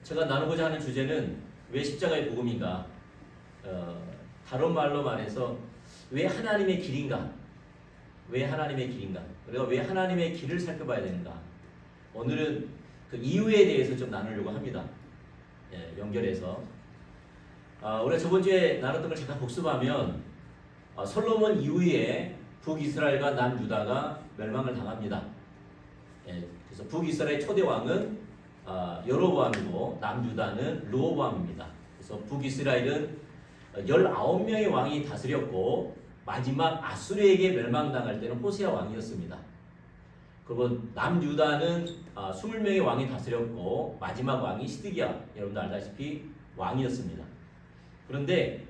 제가 나누고자 하는 주제는 왜 십자가의 복음인가? 다른 말로 말해서 왜 하나님의 길인가? 왜 하나님의 길인가? 우리가 왜 하나님의 길을 살펴봐야 되는가? 오늘은 그 이유에 대해서 좀 나누려고 합니다. 연결해서 우리가 저번 주에 나눴던 걸 잠깐 복습하면 솔로몬 이후에 북이스라엘과 남유다가 멸망을 당합니다. 그래서 북이스라엘 초대 왕은 여로보암이고 남유다는 르호보암입니다. 그래서 북이스라엘은 19명의 왕이 다스렸고 마지막 아수르에게 멸망당할 때는 호세아 왕이었습니다. 그리고 남유다는 20명의 왕이 다스렸고 마지막 왕이 시드기야, 여러분들 알다시피 왕이었습니다. 그런데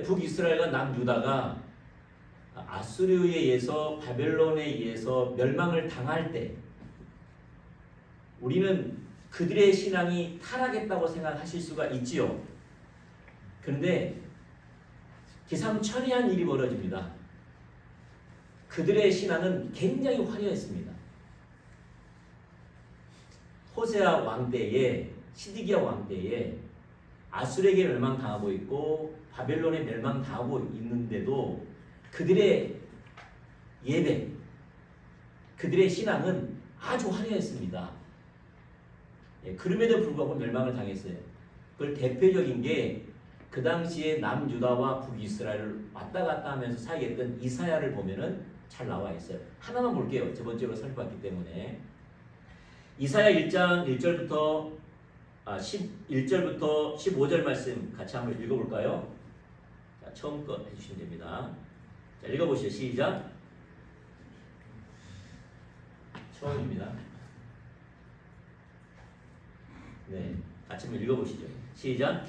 북이스라엘과 남유다가 아수르에 의해서 바벨론에 의해서 멸망을 당할 때 우리는 그들의 신앙이 타락했다고 생각하실 수가 있지요. 그런데 기상천외한 일이 벌어집니다. 그들의 신앙은 굉장히 화려했습니다. 호세아 왕 때에, 시드기야 왕 때에 아수르에게 멸망당하고 있고 바벨론에 멸망당하고 있는데도 그들의 예배, 그들의 신앙은 아주 화려했습니다. 그럼에도 불구하고 멸망을 당했어요. 그걸 대표적인 게 그 당시에 남유다와 북이스라엘을 왔다 갔다 하면서 사역했던 이사야를 보면은 잘 나와 있어요. 하나만 볼게요. 저번 주에 살펴봤기 때문에. 이사야 1장 1절부터 11절부터 15절 말씀 같이 한번 읽어볼까요? 자, 처음 거 해주시면 됩니다. 자, 읽어보시죠. 시작. 처음입니다. 네, 같이 한번 읽어보시죠. 시작.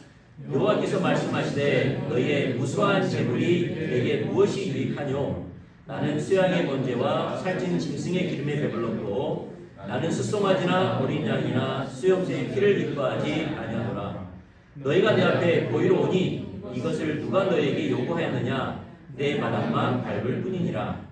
여호와께서 말씀하시되 너희의 무수한 재물이 내게 무엇이 유익하뇨? 나는 수양의 번제와 살찐 짐승의 기름에 배불렀고 나는 숫송아지나 어린 양이나 수염새의 피를 기뻐하지 아니하노라. 너희가 내 앞에 보이러 오니 이것을 누가 너희에게 요구하였느냐? 내 마당만 밟을 뿐이니라.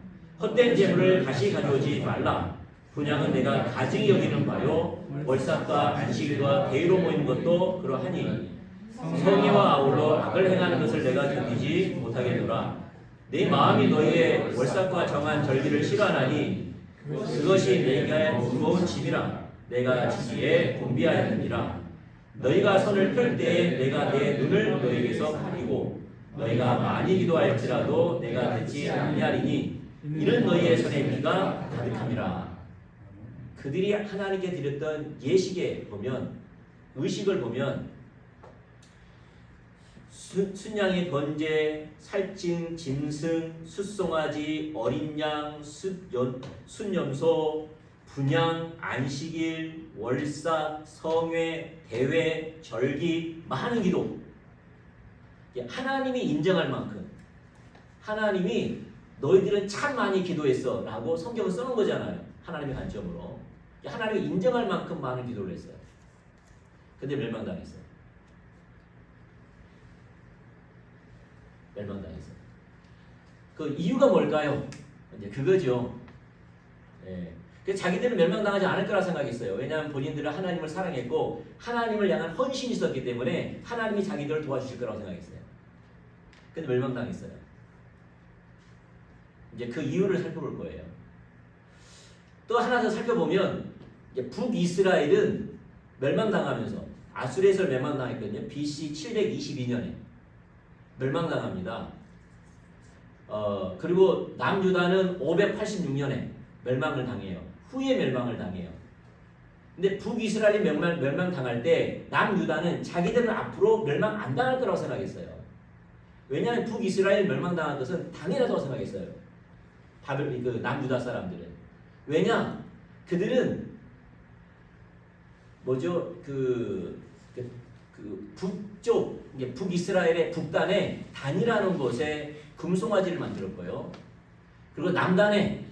헛된 재물을 다시 가져오지 말라. 분양은 내가 가증히 여기는 바요 월삭과 안식일과 대의로 모이는 것도 그러하니 성의와 아울러 악을 행하는 것을 내가 견디지 못하겠노라. 내 마음이 너희의 월삭과 정한 절기를 싫어하나니 그것이 내게 무거운 짐이라. 내가 지기에 곤비하였느니라. 너희가 손을 펼 때에 내가 내 눈을 너희에게서 가리고 너희가 많이 기도하였지라도 내가 듣지 아니하리니 이는 너희의 손에 피가 가득함이라. 그들이 하나님께 드렸던 예식에 보면, 의식을 보면 순양의 번제, 살찐 짐승, 숫송아지, 어린 양, 순염소, 분양, 안식일, 월삭, 성회, 대회, 절기, 많은 기도. 하나님이 인정할 만큼, 하나님이 너희들은 참 많이 기도했어 라고 성경을 써놓은 거잖아요. 하나님의 관점으로. 하나님이 인정할 만큼 많은 기도를 했어요. 근데 멸망당했어요. 멸망당했어요. 그 이유가 뭘까요? 이제 그거죠. 그래서 자기들은 멸망당하지 않을 거라 생각했어요. 왜냐하면 본인들은 하나님을 사랑했고 하나님을 향한 헌신이 있었기 때문에 하나님이 자기들을 도와주실 거라고 생각했어요. 근데 멸망당했어요. 이제 그 이유를 살펴볼 거예요. 또 하나 더 살펴보면 이제 북이스라엘은 멸망당하면서 아수르에서 멸망당했거든요. BC 722년에 멸망당합니다. 그리고 남유다는 586년에 멸망을 당해요. 후에 멸망을 당해요. 근데 북이스라엘이 멸망당할 때 남유다는 자기들은 앞으로 멸망 안 당할 거라고 생각했어요. 왜냐하면 북이스라엘이 멸망당한 것은 당연하다고 생각했어요. 그 남유다 사람들은. 왜냐? 그들은 뭐죠? 그 북쪽, 북이스라엘의 북단에 단이라는 곳에 금송아지를 만들었고요. 그리고 남단에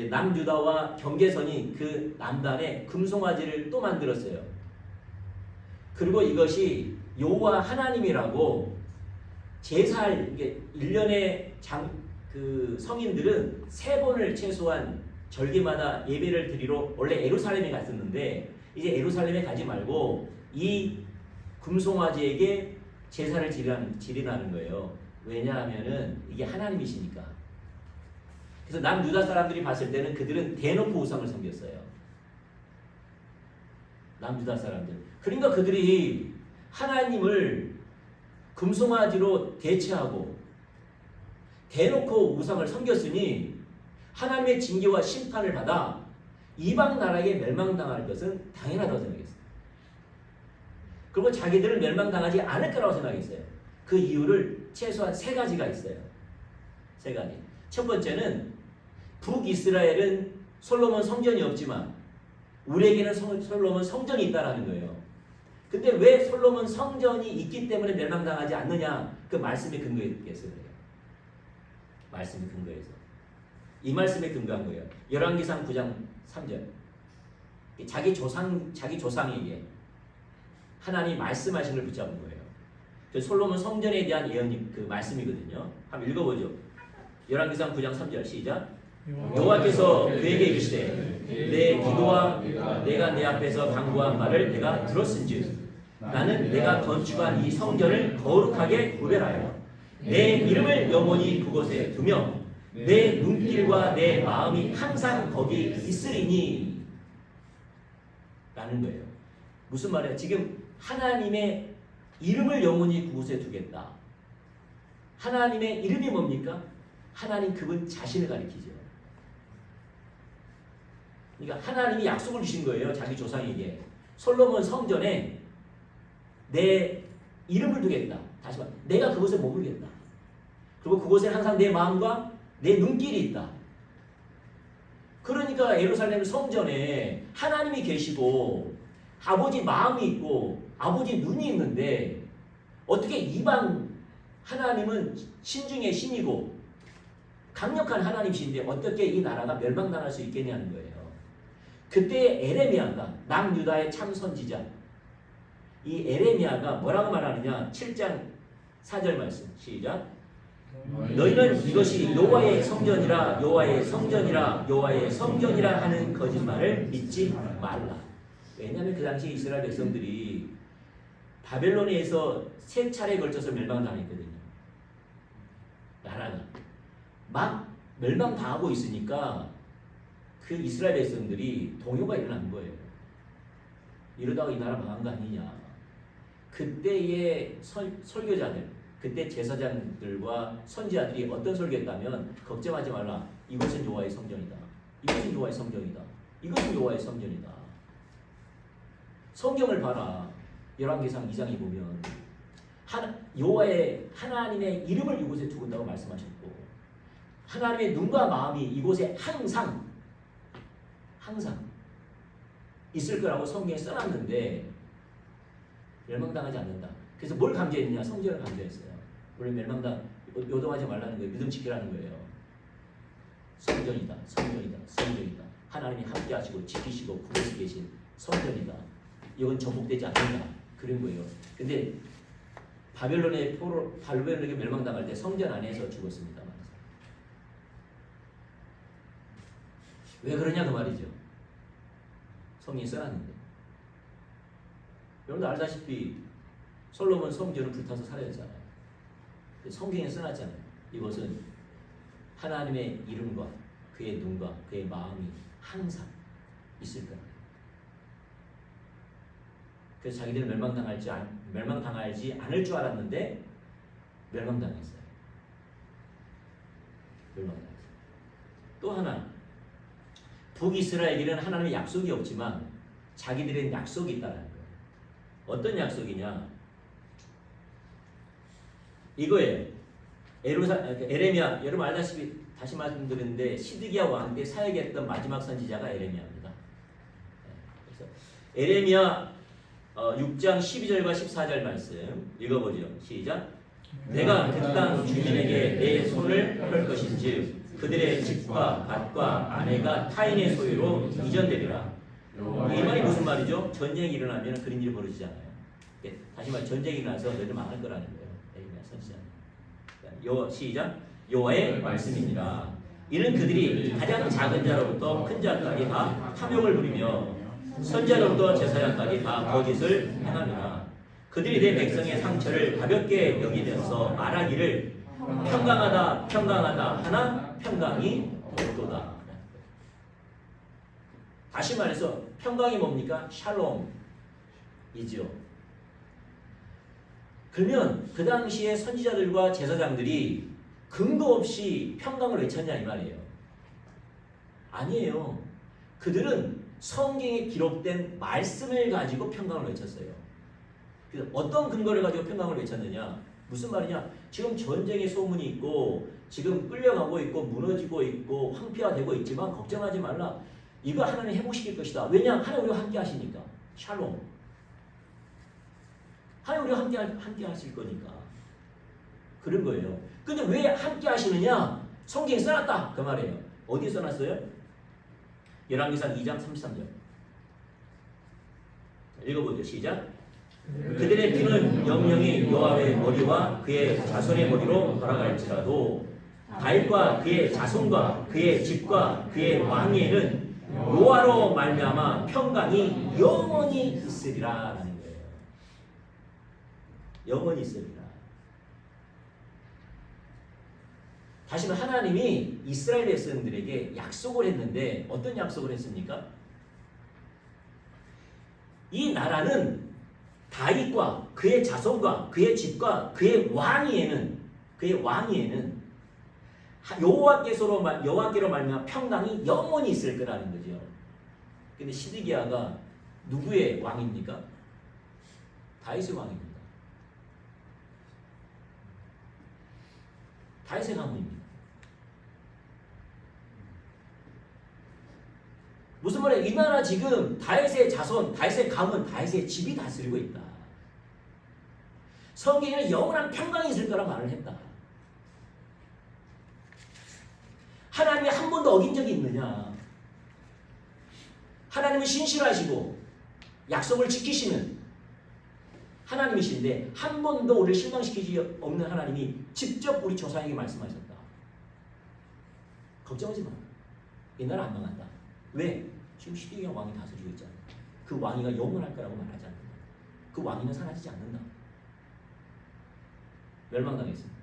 남유다와 경계선이 그 남단에 금송아지를 또 만들었어요. 그리고 이것이 여호와 하나님이라고 제사할 1년에 그 성인들은 3번을 최소한 절기마다 예배를 드리러 원래 예루살렘에 갔었는데 이제 예루살렘에 가지 말고 이 금송아지에게 제사를 지리라는 거예요. 왜냐하면은 이게 하나님이시니까. 그래서 남유다 사람들이 봤을 때는 그들은 대놓고 우상을 섬겼어요. 남유다 사람들. 그러니까 그들이 하나님을 금송아지로 대체하고 대놓고 우상을 섬겼으니 하나님의 징계와 심판을 받아 이방 나라에 멸망당할 것은 당연하다고 생각했어요. 그리고 자기들은 멸망당하지 않을 거라고 생각했어요. 그 이유를 최소한 세 가지가 있어요. 세 가지. 첫 번째는 북이스라엘은 솔로몬 성전이 없지만 우리에게는 솔로몬 성전이 있다라는 거예요. 근데 왜 솔로몬 성전이 있기 때문에 멸망당하지 않느냐? 그 말씀에 근거해서 그래요. 말씀에 근거해서. 이 말씀에 근거한 거예요. 열왕기상 9장 3절. 자기 조상에게 하나님 말씀하신 걸 붙잡은 거예요. 그 솔로몬 성전에 대한 예언이 그 말씀이거든요. 한번 읽어보죠. 열왕기상 9장 3절 시작. 여호와께서 그에게 이르시되 내 기도와 내가 내 앞에서 간구한 말을 내가 들었은즉 나는 내가 건축한 이 성전을 거룩하게 구별하여 내 이름을 영원히 그곳에 두며 내 눈길과 내 마음이 항상 거기 있으리니 라는 거예요. 무슨 말이에요? 지금 하나님의 이름을 영원히 그곳에 두겠다. 하나님의 이름이 뭡니까? 하나님 그분 자신을 가리키죠. 그러니까 하나님이 약속을 주신 거예요. 자기 조상에게. 솔로몬 성전에 내 이름을 두겠다. 다시 말해 내가 그곳에 머물겠다. 그리고 그곳에 항상 내 마음과 내 눈길이 있다. 그러니까 예루살렘 성전에 하나님이 계시고 아버지 마음이 있고 아버지 눈이 있는데 어떻게 이방 하나님은 신 중에 신이고 강력한 하나님이신데 어떻게 이 나라가 멸망당할 수 있겠냐는 거예요. 그때 에레미야가 남유다의 참 선지자 이 에레미야가 뭐라고 말하느냐 7장 4절 말씀 시작. 너희는 이것이 여호와의 성전이라 여호와의 성전이라 여호와의 성전이라 하는 거짓말을 믿지 말라. 왜냐하면 그 당시 이스라엘 백성들이 바벨론에서 세 차례에 걸쳐서 멸망당했거든요. 나라가 막 멸망당하고 있으니까 그 이스라엘 백성들이 동요가 일어난 거예요. 이러다가 이 나라 망한 거 아니냐. 그때의 설교자들, 그때 제사장들과 선지자들이 어떤 설교했다면 걱정하지 말라. 이것은 여호와의 성전이다. 이것은 여호와의 성전이다. 이것은 여호와의 성전이다. 성경을 봐라. 열왕기상 2장에 보면 여호와의 하나님의 이름을 이곳에 두었다고 말씀하셨고 하나님의 눈과 마음이 이곳에 항상 있을 거라고 성경에 써놨는데 멸망당하지 않는다. 그래서 뭘 강조했느냐? 성전을 강조했어요. 원래 요동하지 말라는 거예요. 믿음 지키라는 거예요. 성전이다. 하나님이 함께하시고 지키시고 그곳에 계신 성전이다. 이건 전복되지 않는다. 그런 거예요. 근데 바벨론에게 멸망당할 때 성전 안에서 죽었습니다. 왜 그러냐 그 말이죠. 성경이 써놨는데. 여러분도 알다시피 솔로몬 성전은 불타서 사라졌잖아요. 성경에 써놨잖아요. 이것은 하나님의 이름과 그의 눈과 그의 마음이 항상 있을 거라. 그래서 자기들은 멸망당하지 않을 줄 알았는데 멸망당했어요. 또 하나 북이스라엘에게는 하나님의 약속이 없지만 자기들은 약속이 있다는 거예요. 어떤 약속이냐? 이거예요. 에레미야, 여러분 알다시피 다시 말씀드렸는데 시드기야 왕 때 사역했던 마지막 선지자가 에레미야입니다. 그래서 에레미야 6장 12절과 14절 말씀 읽어보죠. 시작. 내가 그 땅 주민에게 내 손을 펼 것인즉 그들의 집과 밭과 아내가 타인의 소유로 이전되리라. 이 말이 무슨 말이죠? 전쟁이 일어나면 그런 일이 벌어지잖아요. 다시 말해 전쟁이 일어나서 너희들 망할 거라는 거예요. 에레미야 선지자. 시작. 여호와의 말씀이니라. 이는 그들이 가장 작은 자로부터 큰 자까지 다 탐욕을 부리며 선자로부터 제사장까지 다 거짓을 행함이라. 그들이 내 백성의 상처를 가볍게 여기면서 말하기를 평강하다 평강하다 하나 평강이 없도다. 다시 말해서 평강이 뭡니까? 샬롬이죠. 그러면 그 당시에 선지자들과 제사장들이 근거 없이 평강을 외쳤냐 이 말이에요. 아니에요. 그들은 성경에 기록된 말씀을 가지고 평강을 외쳤어요. 어떤 근거를 가지고 평강을 외쳤느냐? 무슨 말이냐? 지금 전쟁의 소문이 있고 지금 끌려가고 있고 무너지고 있고 황폐화되고 있지만 걱정하지 말라. 이거 하나님 회복시킬 것이다. 왜냐? 하나님 우리와 함께 하시니까. 샬롬. 하나님 우리와 함께 하실 거니까. 그런 거예요. 근데 왜 함께 하시느냐? 성경에 써놨다. 그 말이에요. 어디에 써놨어요? 열왕기상 2장 33절. 읽어보죠. 시작. 그들의 피는 영영이 여호와의 머리와 그의 자손의 머리로 돌아갈지라도 다윗과 그의 자손과 그의 집과 그의 왕위에는 여호와로 말미암아 평강이 영원히 있으리라라는 거예요. 영원히 있으리라. 다시 말해 하나님이 이스라엘 백성들에게 약속을 했는데 어떤 약속을 했습니까? 이 나라는 다윗과 그의 자손과 그의 집과 그의 왕위에는 여호와께로 말미암아 평강이 영원히 있을 거라는 거죠. 근데 시드기야가 누구의 왕입니까? 다윗의 왕입니다. 다윗의 가문입니다. 무슨 말이에요? 이 나라 지금 다윗의 자손, 다윗의 가문, 다윗의 집이 다스리고 있다. 성경에는 영원한 평강이 있을 거라 말을 했다. 하나님이 한 번도 어긴 적이 있느냐? 하나님은 신실하시고 약속을 지키시는 하나님이신데 한 번도 우리를 실망시키지 없는 하나님이 직접 우리 조상에게 말씀하셨다. 걱정하지 마. 이 나라 안 망한다. 왜? 지금 시드기야 왕이 다스리고 있잖아. 그 왕위가 영원할 거라고 말하지 않는다. 그 왕위는 사라지지 않는다. 멸망당했습니다.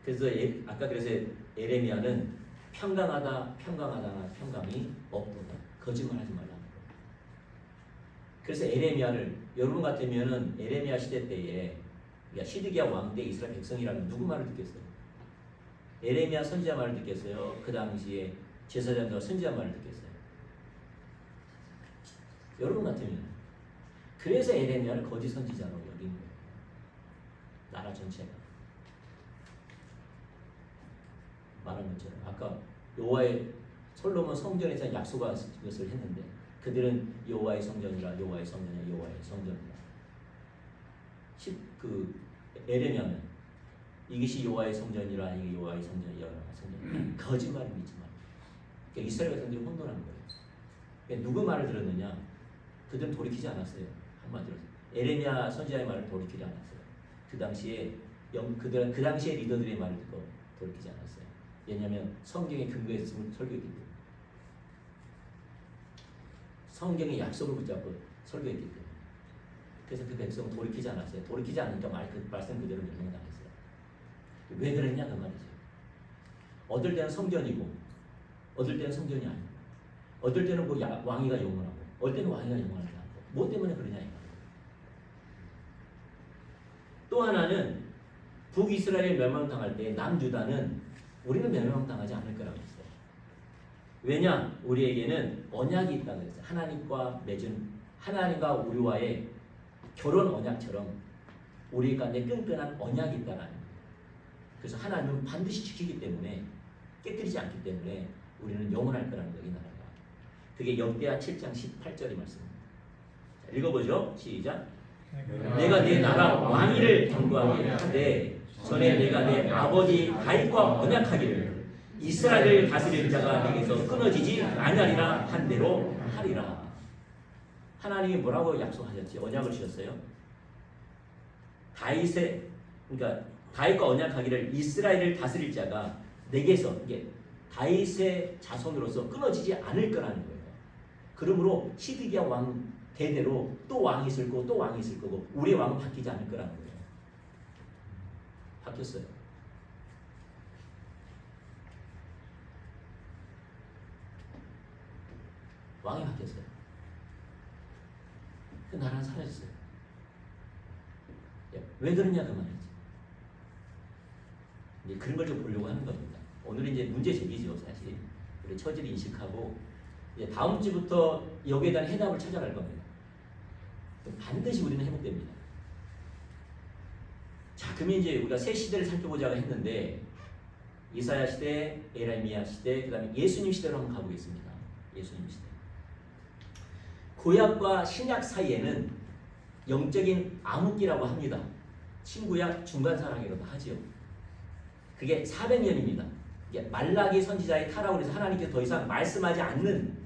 그래서 아까 그래서 에레미야는 평강하다 평강이 없도다. 거짓말하지 말라. 그래서 에레미야를 여러분 같으면은 에레미야 시대 때에 시드기야 왕 때 이스라엘 백성이라면 누구 말을 듣겠어요? 에레미야 선지자 말을 듣겠어요? 그 당시에 제사장과 선지자 말을 듣겠어요? 여러분 같으면 그래서 에레미야를 거짓 선지자로 여긴 거예요. 나라 전체가 말한 것처럼 아까 여호와의 솔로몬 성전에서 약속한 것을 했는데 그들은 여호와의 성전이라 여호와의 성전이라 여호와의 성전이라. 에레미야는 이것이 여호와의 성전이라 이게 여호와의 성전이라 성전. 거짓말을 믿지 마. 그러니까 이스라엘 백성들이 혼돈한 거예요. 그러니까 누구 말을 들었느냐? 그들은 돌이키지 않았어요. 한마디로 에레미야 선지자의 말을 돌이키지 않았어요. 그 당시에 그들은 그 당시의 리더들의 말을 듣고 돌이키지 않았어요. 왜냐하면 성경의 근거에서 설교했기 때문에. 성경의 약속을 붙잡고 설교했기 때문에. 그래서 그 백성은 돌이키지 않았어요. 돌이키지 않으니까 말씀 그대로 멸망당했어요. 왜 그랬냐 그 말이죠. 얻을 때는 성전이고 얻을 때는 성전이 아니고 얻을 때는 뭐 왕위가 영원하고 얻을 때는 왕위가 영원하지 않고 뭐 때문에 그러냐 이 말이에요. 또 하나는 북이스라엘 멸망당할 때 남유다는 우리는 멸망당하지 않을 거라고 했어요. 왜냐? 우리에게는 언약이 있다고 했어요. 하나님과 맺은 하나님과 우리와의 결혼 언약처럼 우리 가운데 끈끈한 언약이 있다는 거예요. 그래서 하나님은 반드시 지키기 때문에 깨뜨리지 않기 때문에 우리는 영원할 거라는 거예요. 이 나라가. 그게 역대하 7장 18절의 말씀입니다. 자, 읽어보죠. 시작. 내가 내 나라 왕위를 견고하게 하되 전에 내가 내 아버지 다윗과 언약하기를 이스라엘을 다스릴 자가 내게서 끊어지지 아니하리라 한 대로 하리라. 하나님이 뭐라고 약속하셨지? 언약을 주셨어요? 그러니까 다윗과 언약하기를 이스라엘을 다스릴 자가 내게서 이게 다윗의 자손으로서 끊어지지 않을 거라는 거예요. 그러므로 시드기야 왕 대대로 또 왕이 있을 거고 또 왕이 있을 거고 우리의 왕은 바뀌지 않을 거라는 거예요. 바뀌었어요. 왕이 바뀌었어요. 그 나라는 사라졌어요. 왜 그러냐 그 말이지. 이제 그런 걸 좀 보려고 하는 겁니다. 오늘은 이제 문제 제기죠, 사실. 우리 처지를 인식하고 이제 다음 주부터 여기에 대한 해답을 찾아갈 겁니다. 반드시 우리는 회복됩니다. 자, 그러면 이제 우리가 새 시대를 살펴보자고 했는데 이사야 시대, 에레미야 시대, 그다음에 예수님 시대로 한번 가보겠습니다. 예수님 시대. 구약과 신약 사이에는 영적인 암흑기라고 합니다. 친구약 중간사랑이라고 하지요. 그게 400년입니다. 말라기 선지자의 타락으로 해서 하나님께서 더 이상 말씀하지 않는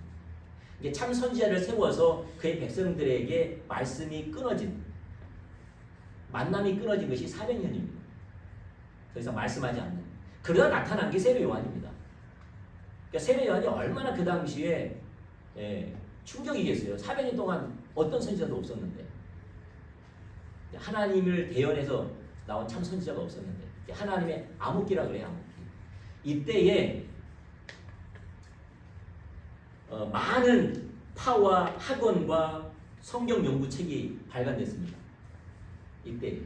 참 선지자를 세워서 그의 백성들에게 말씀이 끊어진 만남이 끊어진 것이 400년입니다. 더 이상 말씀하지 않는. 그러다 나타난 게 세례 요한입니다. 그러니까 세례 요한이 얼마나 그 당시에 충격이겠어요. 400년 동안 어떤 선지자도 없었는데 하나님을 대연해서 나온 참 선지자가 없었는데 하나님의 암흑기라고 그래요. 암흑기. 이때에 많은 파와 학원과 성경 연구책이 발간됐습니다. 이때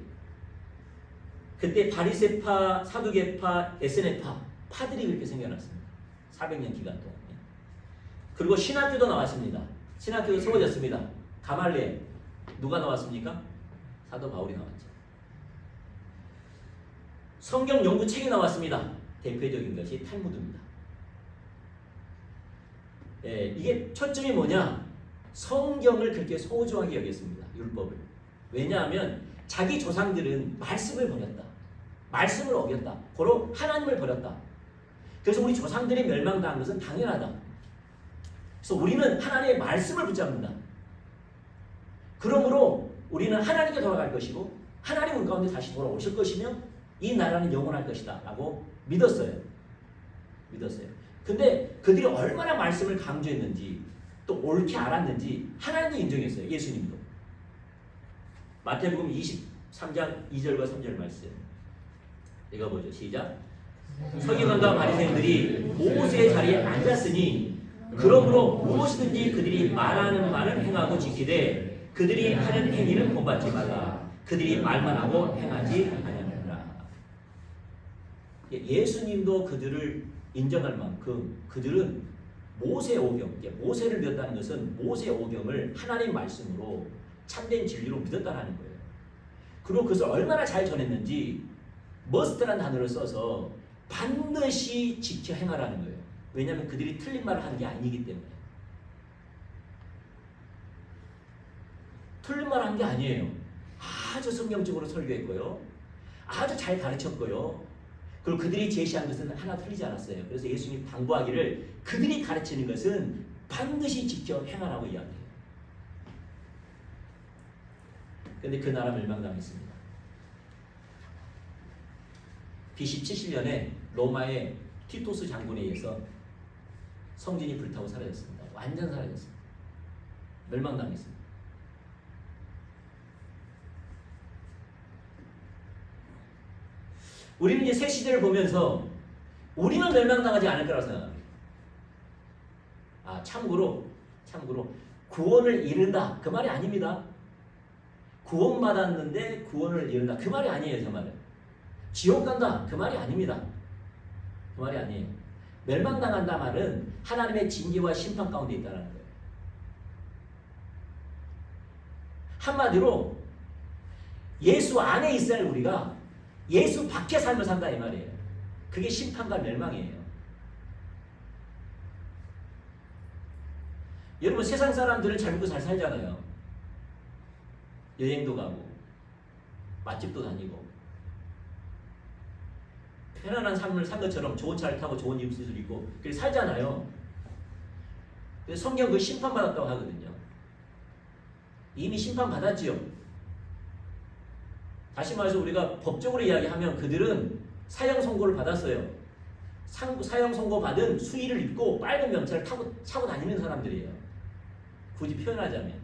그때 바리새파, 사두개파, 에스네파 파들이 그렇게 생겨났습니다. 400년 기간 동안. 그리고 신학교도 나왔습니다. 신학교도 세워졌습니다. 가말리엘 누가 나왔습니까? 사도 바울이 나왔죠. 성경 연구책이 나왔습니다. 대표적인 것이 탈무드입니다. 이게 초점이 뭐냐? 성경을 그렇게 소중하게 여겼습니다. 율법을. 왜냐하면 자기 조상들은 말씀을 버렸다. 말씀을 어겼다. 고로 하나님을 버렸다. 그래서 우리 조상들이 멸망당한 것은 당연하다. 그래서 우리는 하나님의 말씀을 붙잡는다. 그러므로 우리는 하나님께 돌아갈 것이고 하나님 가운데 다시 돌아오실 것이며 이 나라는 영원할 것이다 라고 믿었어요. 근데 그들이 얼마나 말씀을 강조했는지 또 옳게 알았는지 하나님도 인정했어요. 예수님도. 마태복음 23장 2절과 3절 말씀 읽어보죠. 시작. 서기관과 바리새인들이 모세의 자리에 앉았으니 그러므로 무엇이든지 그들이 말하는 말을 행하고 지키되 그들이 하는 행위는 본받지 말라. 그들이 말만 하고 행하지 아니하느니라. 예수님도 그들을 인정할 만큼 그들은 모세 오경, 모세를 믿었다는 것은 모세 오경을 하나님 말씀으로 참된 진리로 믿었다는 거예요. 그리고 그것을 얼마나 잘 전했는지 머스트라는 단어를 써서 반드시 지켜 행하라는 거예요. 왜냐하면 그들이 틀린 말을 하는 게 아니기 때문에. 틀린 말을 한 게 아니에요. 아주 성경적으로 설교했고요. 아주 잘 가르쳤고요. 그리고 그들이 제시한 것은 하나 틀리지 않았어요. 그래서 예수님이 당부하기를 그들이 가르치는 것은 반드시 지켜 행하라고 이야기해요. 그런데 그 나라 멸망당했습니다. BC 70년에 로마의 티토스 장군에 의해서 성진이 불타고 사라졌습니다. 완전 사라졌습니다. 멸망당했습니다. 우리는 이제 새 시대를 보면서 우리는 멸망당하지 않을 거라고 생각합니다. 참고로 구원을 이룬다 그 말이 아닙니다. 구원받았는데 구원을 이룬다 그 말이 아니에요. 저 말은 지옥 간다 그 말이 아닙니다. 그 말이 아니에요. 멸망당한다 말은 하나님의 징계와 심판 가운데 있다는 거예요. 한마디로 예수 안에 있어야 할 우리가 예수 밖에 삶을 산다 이 말이에요. 그게 심판과 멸망이에요. 여러분 세상 사람들은 잘 먹고 잘 살잖아요. 여행도 가고 맛집도 다니고 편안한 삶을 산 것처럼 좋은 차를 타고 좋은 입술을 입고 그렇게 살잖아요. 그래서 성경 그 심판받았다고 하거든요. 이미 심판받았지요. 다시 말해서 우리가 법적으로 이야기하면 그들은 사형 선고를 받았어요. 사형 선고 받은 수의를 입고 빨간 명찰을 차고 다니는 사람들이에요. 굳이 표현하자면.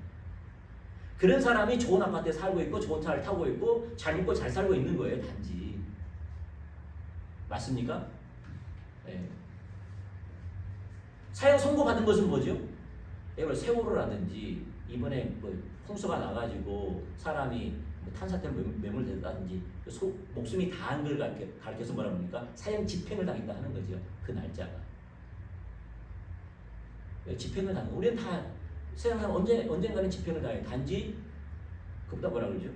그런 사람이 좋은 아파트에 살고 있고 좋은 차를 타고 있고 잘 먹고 잘 살고 있는 거예요. 단지. 맞습니까? 네. 사형 선고 받은 것은 뭐죠? 예를 들어 세월호라든지 이번에 뭐 홍수가 나가지고 사람이 뭐 탄사태로 매몰됐다든지 목숨이 다한 걸 가르쳐서 뭐라 합니까? 사형 집행을 당했다 하는 거죠. 그 날짜가. 집행을 당한 우리는 다 세상 사람 언젠가는 집행을 당해. 단지 그보다 뭐라 그러죠?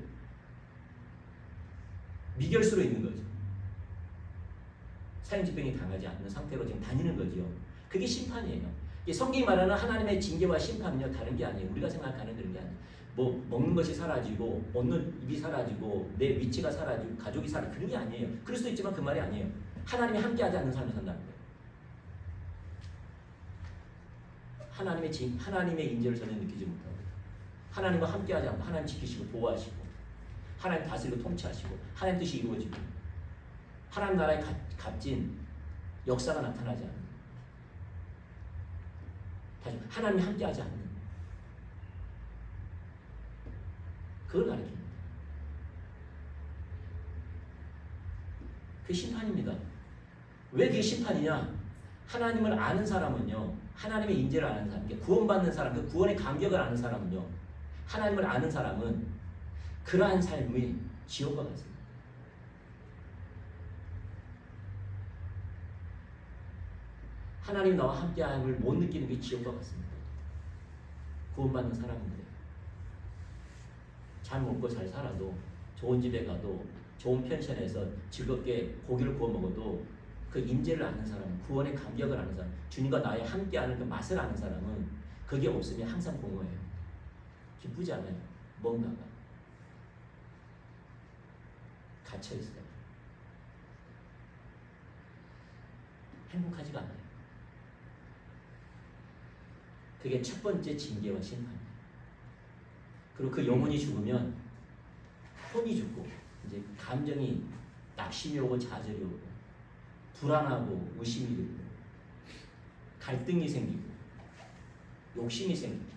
미결수로 있는 거죠. 사형 집행이 당하지 않는 상태로 지금 다니는 거죠. 그게 심판이에요. 성경이 말하는 하나님의 징계와 심판은요 다른 게 아니에요. 우리가 생각하는 그런 게 아니에요. 뭐 먹는 것이 사라지고 얻는 입이 사라지고 내 위치가 사라지고 가족이 사라지고 그런 게 아니에요. 그럴 수도 있지만 그 말이 아니에요. 하나님이 함께하지 않는 삶을 산다는 거예요. 하나님의 인재를 전혀 느끼지 못하고 하나님과 함께하지 않고 하나님 지키시고 보호하시고 하나님 다스리고 통치하시고 하나님 뜻이 이루어지고 하나님 나라의 값진 역사가 나타나지 않는 다시 하나님이 함께하지 않는 그걸 가르칩니다. 그게 심판입니다. 왜 그게 심판이냐? 하나님을 아는 사람은요, 하나님의 인재를 아는 사람, 구원받는 사람, 그 구원의 감격을 아는 사람은요, 하나님을 아는 사람은 그러한 삶이 지옥과 같습니다. 하나님 나와 함께함을 못 느끼는 게 지옥과 같습니다. 구원받는 사람인데 잘 먹고 잘 살아도 좋은 집에 가도 좋은 펜션에서 즐겁게 고기를 구워 먹어도 그 임재를 아는 사람은 구원의 감격을 아는 사람, 주님과 나의 함께하는 그 맛을 아는 사람은 그게 없으면 항상 공허해요. 기쁘지 않아요. 뭔가가 갇혀 있어요. 행복하지가 않아요. 그게 첫 번째 징계와 심판입니다. 그리고 그 영혼이 죽으면 혼이 죽고 이제 감정이 낙심이 오고 좌절이 오고 불안하고 의심이 들고 갈등이 생기고 욕심이 생기고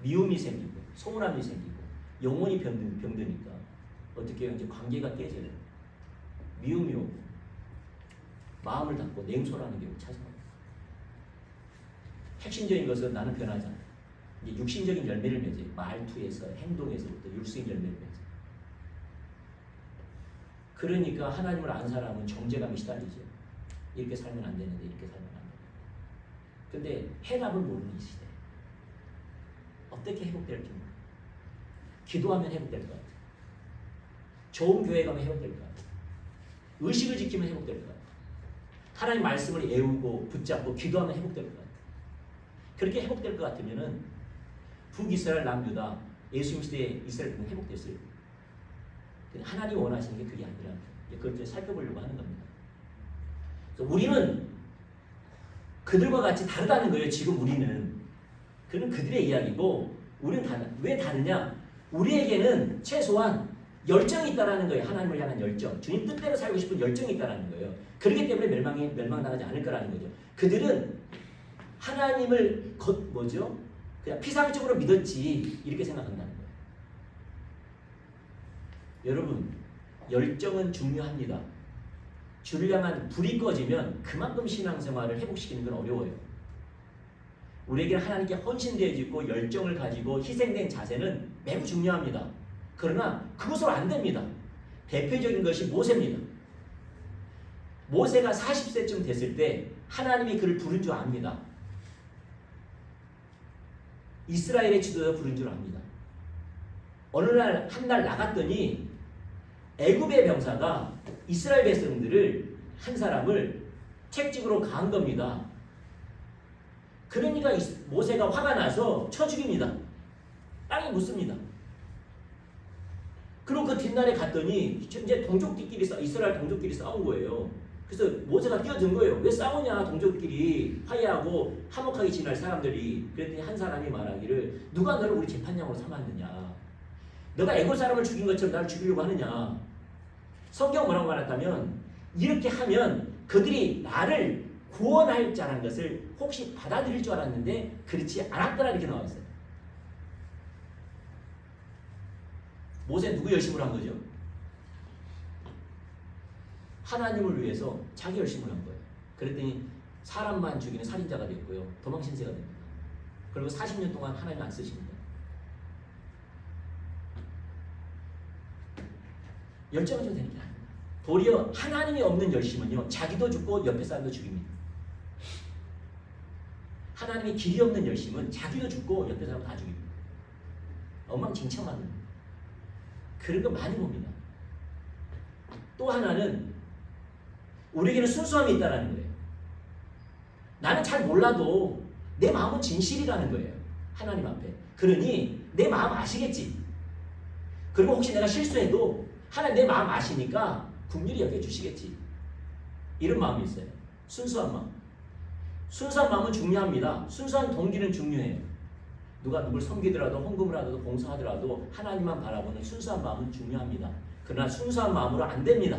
미움이 생기고 소원함이 생기고 영혼이 병드니까 어떻게 해요? 이제 관계가 깨져요. 미움이 오고 마음을 닫고 냉소라는 게 찾아와요. 핵심적인 것은 나는 변하지 않아. 이제 육신적인 열매를 맺어요. 말투에서 행동에서부터 육신적인 열매를 맺어요. 그러니까 하나님을 아는 사람은 정죄감이 시달리죠. 이렇게 살면 안 되는데 이렇게 살면 안 되는데. 근데 해답을 모르는 이 시대. 어떻게 회복될지 몰라. 기도하면 회복될 것 같아. 좋은 교회 가면 회복될 것 같아. 의식을 지키면 회복될 것 같아. 하나님 말씀을 애우고 붙잡고 기도하면 회복될 것 같아. 그렇게 회복될 것 같으면은 북이스라엘 남유다 예수님 시대에 이스라엘 국은 회복됐어요. 하나님이 원하시는 게 그게 아니라 그걸 좀 살펴보려고 하는 겁니다. 그래서 우리는 그들과 같이 다르다는 거예요. 지금 우리는 그는 그들의 이야기고 우리는 왜 다르냐? 우리에게는 최소한 열정이 있다라는 거예요. 하나님을 향한 열정, 주님 뜻대로 살고 싶은 열정이 있다라는 거예요. 그렇기 때문에 멸망당하지 않을 거라는 거죠. 그들은 하나님을 그냥 피상적으로 믿었지 이렇게 생각한다는 거예요. 여러분, 열정은 중요합니다. 주를 향한 불이 꺼지면 그만큼 신앙생활을 회복시키는 건 어려워요. 우리에게는 하나님께 헌신되어지고 열정을 가지고 희생된 자세는 매우 중요합니다. 그러나 그것으로 안 됩니다. 대표적인 것이 모세입니다. 모세가 40세쯤 됐을 때 하나님이 그를 부른 줄 압니다. 이스라엘의 지도자 부른 줄 압니다. 어느 날 한 날 나갔더니 애굽의 병사가 이스라엘 백성들을 한 사람을 채찍으로 간 겁니다. 그러니까 모세가 화가 나서 쳐 죽입니다. 땅에 묻습니다. 그리고 그 뒷날에 갔더니 이제 이스라엘 동족끼리 싸운 거예요. 그래서 모세가 뛰어든 거예요. 왜 싸우냐 동족끼리 화해하고 화목하게 지낼 사람들이. 그랬더니 한 사람이 말하기를 누가 너를 우리 재판장으로 삼았느냐. 너가 애굽 사람을 죽인 것처럼 나를 죽이려고 하느냐. 성경 뭐라고 말했다면 이렇게 하면 그들이 나를 구원할 자라는 것을 혹시 받아들일 줄 알았는데 그렇지 않았더라 이렇게 나와 있어요. 모세 누구 열심을 한 거죠? 하나님을 위해서 자기 열심을 한 거예요. 그랬더니 사람만 죽이는 살인자가 됐고요. 도망신세가 됩니다. 그리고 40년 동안 하나님 안 쓰십니다. 열정은 좀 되는 게 아닙니다. 도리어 하나님이 없는 열심은요. 자기도 죽고 옆에 사람도 죽입니다. 하나님의 길이 없는 열심은 자기도 죽고 옆에 사람 다 죽입니다. 엉망진창만 합니다. 그런 거 많이 봅니다. 또 하나는 우리에게는 순수함이 있다는 거예요. 나는 잘 몰라도 내 마음은 진실이라는 거예요. 하나님 앞에. 그러니 내 마음 아시겠지. 그리고 혹시 내가 실수해도 하나님 내 마음 아시니까 긍휼히 여겨주시겠지. 이런 마음이 있어요. 순수한 마음. 순수한 마음은 중요합니다. 순수한 동기는 중요해요. 누가 누굴 섬기더라도 헌금을 하더라도 봉사하더라도 하나님만 바라보는 순수한 마음은 중요합니다. 그러나 순수한 마음으로 안 됩니다.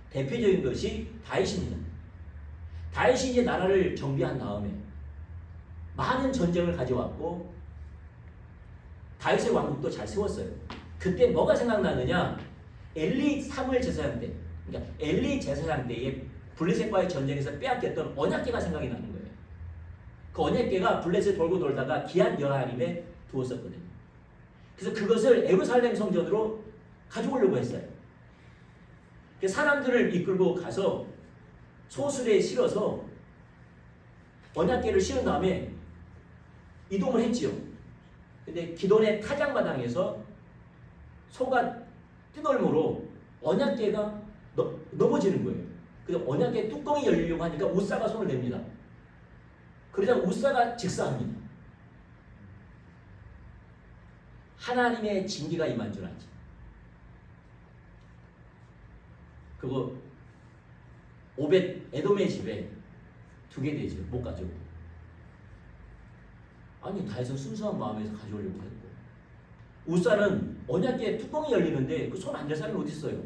대표적인 것이 다윗입니다. 다윗이 이제 나라를 정비한 다음에 많은 전쟁을 가져왔고 다윗의 왕국도 잘 세웠어요. 그때 뭐가 생각나느냐? 엘리 사무엘 제사장 때, 그러니까 엘리 제사장 때에 블레셋과의 전쟁에서 빼앗겼던 언약궤가 생각이 나는 거예요. 그 언약궤가 블레셋 돌고 돌다가 기한 여하림에 두었었거든요. 그래서 그것을 예루살렘 성전으로 가져오려고 했어요. 사람들을 이끌고 가서 소술에 실어서 언약궤를 실은 다음에 이동을 했지요. 근데 기돈의 타작마당에서 소가 뜬얼모로 언약궤가 넘어지는 거예요. 그래서 언약궤 뚜껑이 열리려고 하니까 우사가 손을 댑니다. 그러자 우사가 직사합니다. 하나님의 징계가 임한 줄 알지. 그거 오벳 에돔의 집에 두게 되죠. 못 가져오고. 아니 다윗은 순수한 마음에서 가져오려고 했고 우사는 언약궤 뚜껑이 열리는데 그 손 안 댈 사람이 어디 있어요?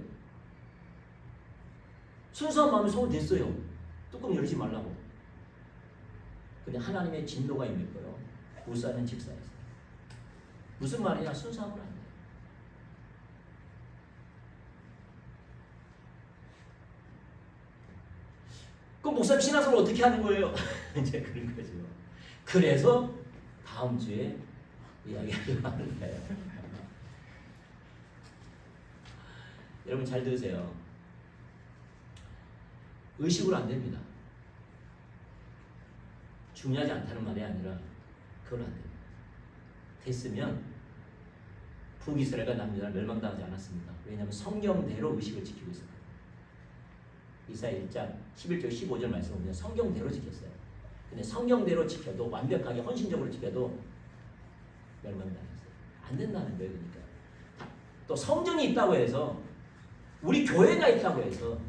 순수한 마음에 손을 댔어요. 뚜껑 열지 말라고. 근데 하나님의 진노가 임할 거요. 우사는 직사했어요. 무슨 말이냐? 순수함을 안 돼. 그럼 목사님 신앙생활 어떻게 하는 거예요? 이제 그런 거죠. 그래서 다음 주에 이야기하려고 하는 거예요. 여러분 잘 들으세요. 의식으로 안 됩니다. 중요하지 않다는 말이 아니라 그건 안 됩니다. 됐으면 북이스라엘과 남유다는 멸망당하지 않았습니다. 왜냐하면 성경대로 의식을 지키고 있습니다. 이사야 1장 11절 15절 말씀을 보면 성경대로 지켰어요. 근데 성경대로 지켜도 완벽하게 헌신적으로 지켜도 멸망당했어요. 안 된다는 거예요. 그러니까 또 성전이 있다고 해서 우리 교회가 있다고 해서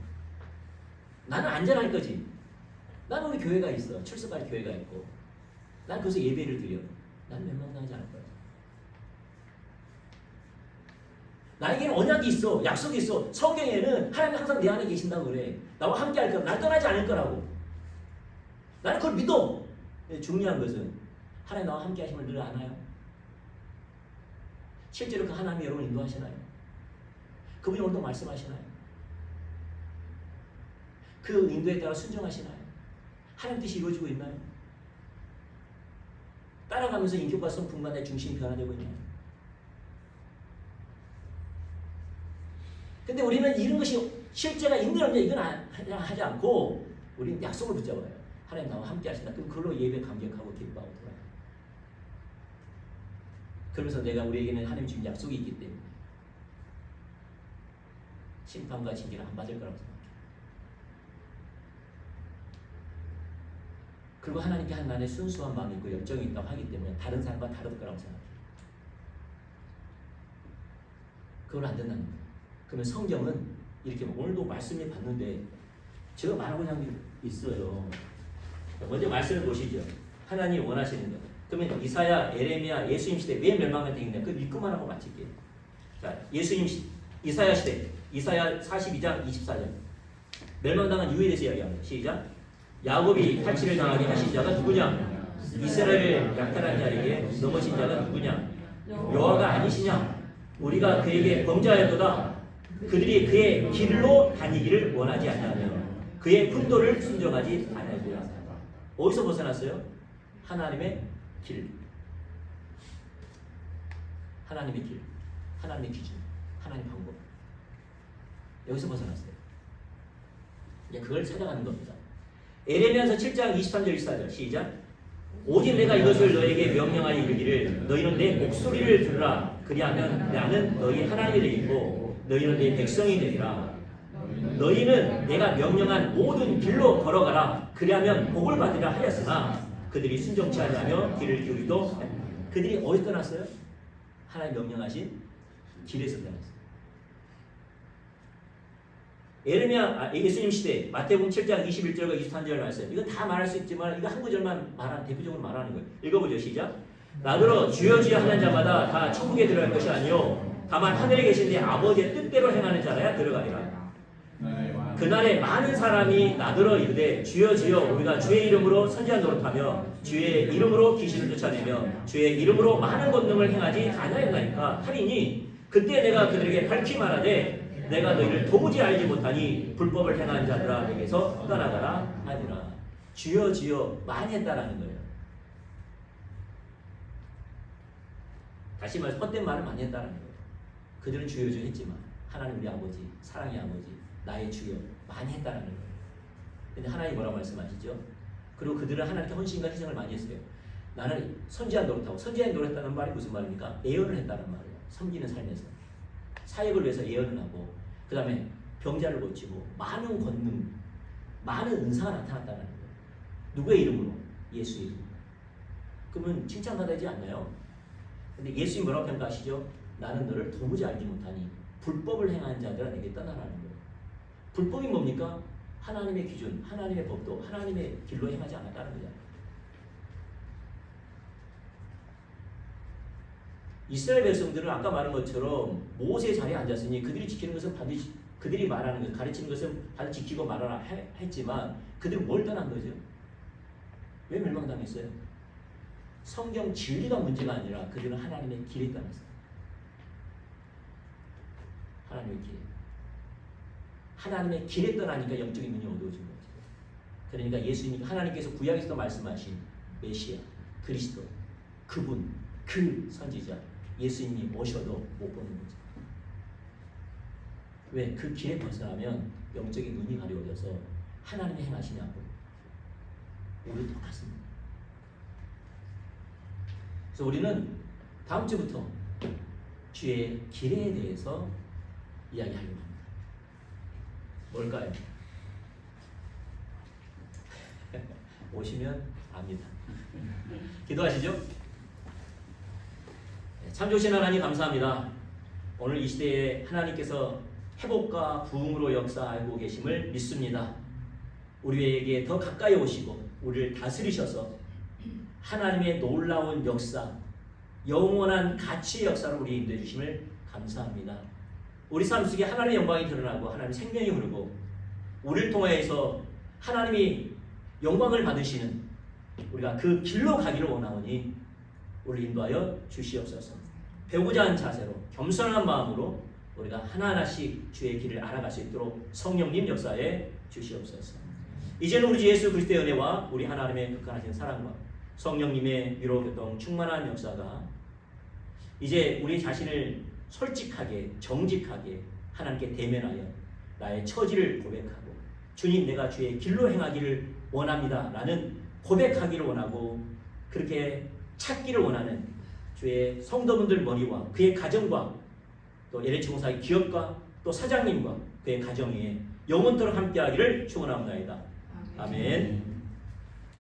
나는 안전할 거지. 나는 우리 교회가 있어. 출석할 교회가 있고 난 거기서 예배를 드려. 난 멸망당하지 않을 거야. 나에게는 언약이 있어. 약속이 있어. 성경에는 하나님 항상 내 안에 계신다고 그래. 나와 함께 할 거야. 날 떠나지 않을 거라고. 나는 그걸 믿어. 중요한 것은 하나님 나와 함께 하심을 늘 아나요? 실제로 그 하나님이 여러분을 인도하시나요? 그분이 오늘도 말씀하시나요? 그 인도에 따라 순종하시나요? 하나님 뜻이 이루어지고 있나요? 따라가면서 인격과 성품과 중심이 변화되고 있나요? 근데 우리는 이런 것이 실제가 있는 없냐 이건 하지 않고 우리는 약속을 붙잡아요. 하나님 나와 함께 하신다. 그럼 그걸로 예배 감격하고 기뻐하고 돌아요. 그러면서 내가 우리에게는 하나님 주신 약속이 있기 때문에 심판과 징계를 안 받을 거라고 생각해요. 그리고 하나님께 한 안에 순수한 마음이 있고 열정이 있다고 하기 때문에 다른 사람과 다를 거라고 생각해요. 그걸 안 된다는 거예요. 그러면 성경은 이렇게 오늘도 말씀을 봤는데 제가 말하고 있는 게 있어요. 먼저 말씀을 보시죠. 하나님이 원하시는 것. 그러면 이사야, 에레미야, 예수님 시대 왜 멸망을 당했냐? 그 믿고만 하고 마칠게요. 자, 예수님 이사야 시대, 이사야 42장 24절. 멸망당한 이유에 대해서 이야기합니다. 시작. 야곱이 탈취를 당하게 하신 자가 누구냐? 이스라엘을 약탈한 자에게 넘어진 자가 누구냐? 여호와가 아니시냐? 우리가 그에게 범죄하였도다. 그들이 그의 길로 다니기를 원하지 않냐며 그의 훈도를 순종하지 않았고요. 어디서 벗어났어요? 하나님의 길, 하나님의 길, 하나님의 기준, 하나님 방법. 여기서 벗어났어요. 이제 그걸 찾아가는 겁니다. 에레미야서 7장 23절 24절 시작. 오직 내가 이것을 너에게 명령하여 이르기를 너희는 내 목소리를 들으라. 그리하면 나는 너희 하나님이 되겠고 너희는 내 백성이 되리라. 너희는 내가 명령한 모든 길로 걸어가라. 그리하면 복을 받으라 하였으나 그들이 순종치 않으며 귀를 기울이도. 그들이 어디서 떠났어요? 하나님 명령하신 길에서 떠났어요. 에레미야, 예수님 시대 마태복음 7장 21절과 23절 말씀. 이거 다 말할 수 있지만 이거 한 구절만 대표적으로 말하는 거예요. 읽어보죠. 시작. 나더러 주여 주여 하는 자마다 다 천국에 들어갈 것이 아니요 다만 하늘에 계신 내 아버지의 뜻대로 행하는 자라야 들어가리라. 그날에 많은 사람이 나더러 이르되 주여 주여 우리가 주의 이름으로 선지자 노릇하며 주의 이름으로 귀신을 쫓아내며 주의 이름으로 많은 권능을 행하지 아니하였나이까 하리니 그때 내가 그들에게 밝히 말하되 내가 너희를 도무지 알지 못하니 불법을 행하는 자들아 내게서 떠나가라 하니라. 주여 주여 많이 했다라는 거예요. 다시 말해서 헛된 말을 많이 했다는 거예요. 그들은 주여 주여 했지만 하나님 우리 아버지, 사랑의 아버지, 나의 주여 많이 했다는 거예요. 근데 하나님 뭐라고 말씀하시죠? 그리고 그들은 하나님께 헌신과 희생을 많이 했어요. 나는 선지자 노릇하고, 선지자 노릇했다는 말이 무슨 말입니까? 예언을 했다는 말이에요. 섬기는 삶에서 사역을 위해서 예언을 하고 그 다음에 병자를 고치고 많은 권능, 많은 은사가 나타났다는 거예요. 누구의 이름으로? 예수의 이름으로. 그러면 칭찬받아야지 않나요? 근데 예수님 뭐라고 평가하시죠? 나는 너를 도무지 알지 못하니 불법을 행하는 자들아 내게 떠나라는 거예요. 불법이 뭡니까? 하나님의 기준, 하나님의 법도 하나님의 길로 행하지 않았다는 거잖아요. 이스라엘 백성들은 아까 말한 것처럼 모세 자리에 앉았으니 그들이 지키는 것은 반드시 그들이 말하는 것, 가르치는 것은 반드시 지키고 말하라 했지만 그들은 뭘 떠난 거죠? 왜 멸망당했어요? 성경 진리가 문제가 아니라 그들은 하나님의 길에 떠났어요. 하나님의 길. 하나님의 길에 떠나니까 영적인 눈이 어두워진 거죠. 그러니까 예수님, 하나님께서 구약에서도 말씀하신 메시아, 그리스도, 그분, 그 선지자, 예수님이 오셔도 못 보는 거죠. 왜? 그 길에 벗어나면 영적인 눈이 가려워져서 하나님이 행하시냐고. 우리 똑같습니다. 그래서 우리는 다음 주부터 주의 길에 대해서 이야기하려고 합니다. 뭘까요? 오시면 압니다. 기도하시죠. 참 좋으신 하나님 감사합니다. 오늘 이 시대에 하나님께서 회복과 부흥으로 역사하고 계심을 믿습니다. 우리에게 더 가까이 오시고 우리를 다스리셔서 하나님의 놀라운 역사, 영원한 가치의 역사로 우리 인도해 주심을 감사합니다. 우리 삶 속에 하나님의 영광이 드러나고 하나님의 생명이 흐르고 우리를 통해서 하나님이 영광을 받으시는 우리가 그 길로 가기를 원하오니 우리를 인도하여 주시옵소서. 배우고자 하는 자세로 겸손한 마음으로 우리가 하나하나씩 주의 길을 알아갈 수 있도록 성령님 역사에 주시옵소서. 이제는 우리 주 예수 그리스도의 은혜와 우리 하나님의 극한하신 사랑과 성령님의 위로 교통 충만한 역사가 이제 우리 자신을 솔직하게 정직하게 하나님께 대면하여 나의 처지를 고백하고 주님 내가 주의 길로 행하기를 원합니다 라는 고백하기를 원하고 그렇게 찾기를 원하는 주의 성도분들 머리와 그의 가정과 또 LH공사의 기업과 또 사장님과 그의 가정에 영원토록 함께하기를 축원합니다. 아멘.